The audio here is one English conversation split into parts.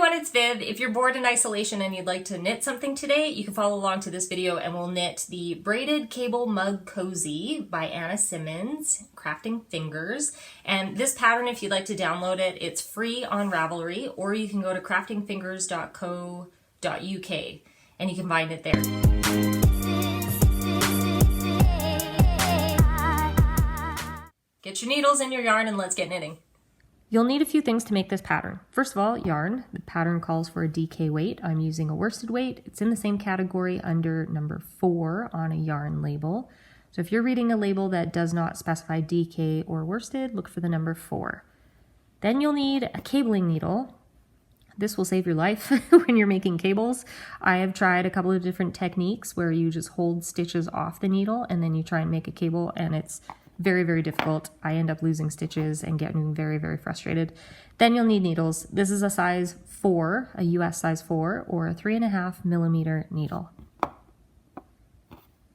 everyone, it's Viv. If you're bored in isolation and you'd like to knit something today, you can follow along to this video and we'll knit the Braided Cable Mug Cosy by Anna Simmonds, Crafting Fingers. And this pattern, if you'd like to download it, it's free on Ravelry, or you can go to craftingfingers.co.uk and you can find it there. Get your needles and your yarn and let's get knitting. You'll need a few things to make this pattern. First of all, yarn. The pattern calls for a DK weight. I'm using a worsted weight. It's in the same category under number 4 on a yarn label. So if you're reading a label that does not specify DK or worsted, look for the number 4. Then you'll need a cabling needle. This will save your life when you're making cables. I have tried a couple of different techniques where you just hold stitches off the needle and then you try and make a cable, and it's very, very difficult. I end up losing stitches and getting very, very frustrated. Then you'll need needles. This is a size 4, a US size 4, or a 3.5mm needle.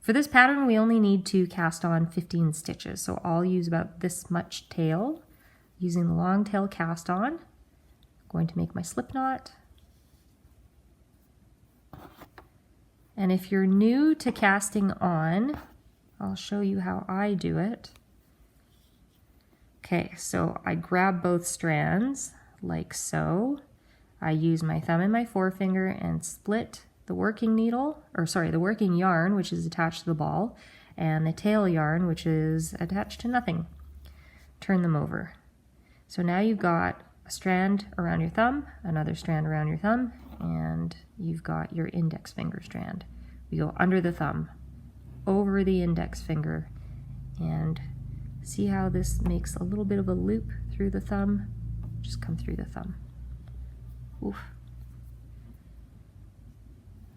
For this pattern, we only need to cast on 15 stitches. So I'll use about this much tail, using the long tail cast on. I'm going to make my slip knot. And if you're new to casting on, I'll show you how I do it. Okay, so I grab both strands like so. I use my thumb and my forefinger and split the working needle, or sorry, the working yarn, which is attached to the ball, and the tail yarn, which is attached to nothing. Turn them over. So now you've got a strand around your thumb, another strand around your thumb, and you've got your index finger strand. We go under the thumb, over the index finger, and see how this makes a little bit of a loop through the thumb? Just come through the thumb. Oof.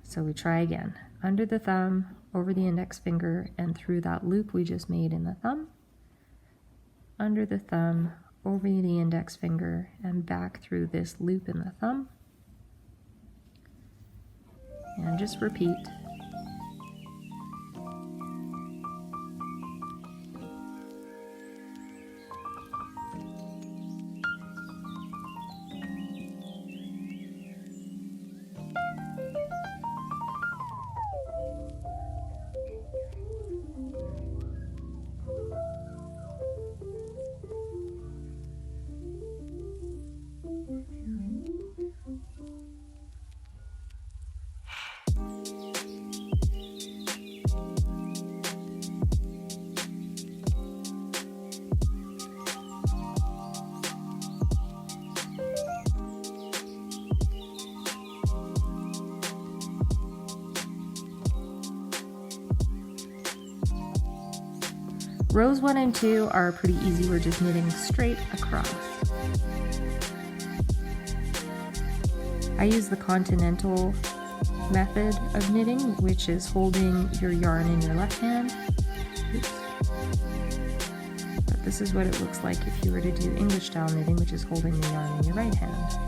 So we try again. Under the thumb, over the index finger, and through that loop we just made in the thumb. Under the thumb, over the index finger, and back through this loop in the thumb. And just repeat. Rows 1 and 2 are pretty easy. We're just knitting straight across. I use the continental method of knitting, which is holding your yarn in your left hand. Oops. But this is what it looks like if you were to do English style knitting, which is holding the yarn in your right hand.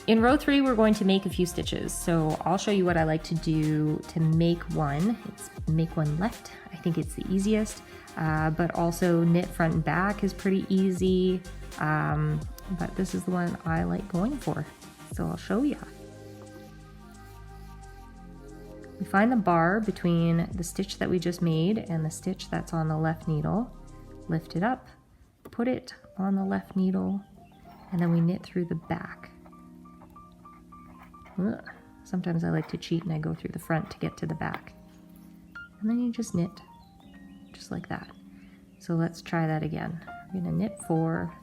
In row 3, we're going to make a few stitches. So I'll show you what I like to do to make one. It's make one left. I think it's the easiest, but also knit front and back is pretty easy. But this is the one I like going for. So I'll show you. We find the bar between the stitch that we just made and the stitch that's on the left needle, lift it up, put it on the left needle, and then we knit through the back. Ugh. Sometimes I like to cheat and I go through the front to get to the back. And then you just knit, just like that. So let's try that again. We're gonna knit 4,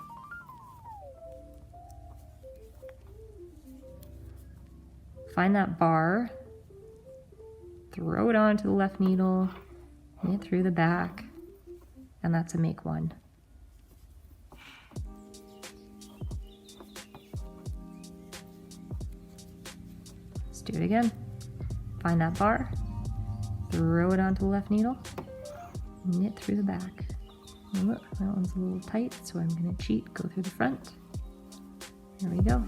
find that bar, throw it onto the left needle, knit through the back, and that's a make 1. Let's do it again. Find that bar, throw it onto the left needle, knit through the back. Look, that one's a little tight, so I'm going to cheat, go through the front. There we go.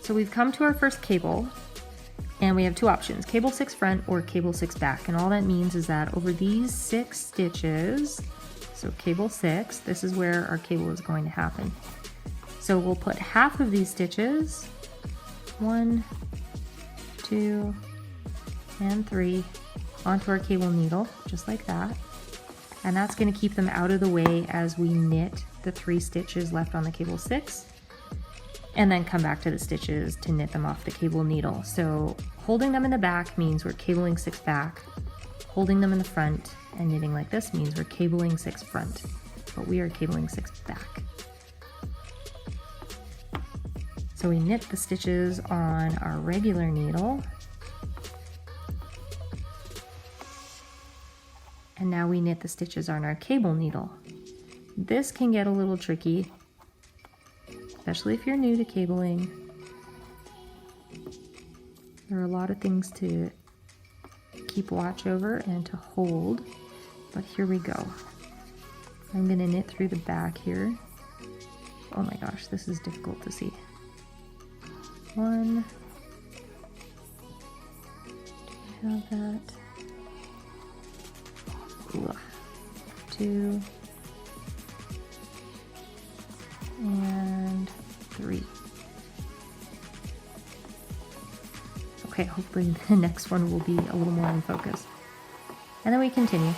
So we've come to our first cable, and we have two options, cable 6 front or cable 6 back. And all that means is that over these 6 stitches, so cable 6, this is where our cable is going to happen. So we'll put half of these stitches, 1, 2, and 3, onto our cable needle, just like that. And that's going to keep them out of the way as we knit the 3 stitches left on the cable 6, and then come back to the stitches to knit them off the cable needle. So holding them in the back means we're cabling 6 back, holding them in the front and knitting like this means we're cabling 6 front, but we are cabling 6 back. So we knit the stitches on our regular needle, and now we knit the stitches on our cable needle. This can get a little tricky, especially if you're new to cabling. There are a lot of things to keep watch over and to hold, but here we go. I'm gonna knit through the back here. Oh my gosh, this is difficult to see. 1, do you have that? Ooh. 2, and 3. Okay, hopefully the next one will be a little more in focus. And then we continue.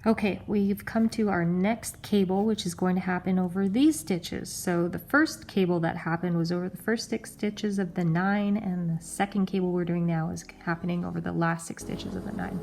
Okay, we've come to our next cable, which is going to happen over these stitches. So the first cable that happened was over the first 6 stitches of the 9, and the second cable we're doing now is happening over the last 6 stitches of the 9.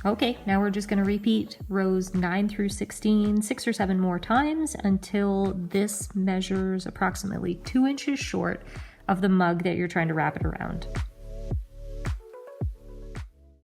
Okay, now we're just going to repeat rows 9 through 16 6 or 7 more times until this measures approximately 2 inches short of the mug that you're trying to wrap it around.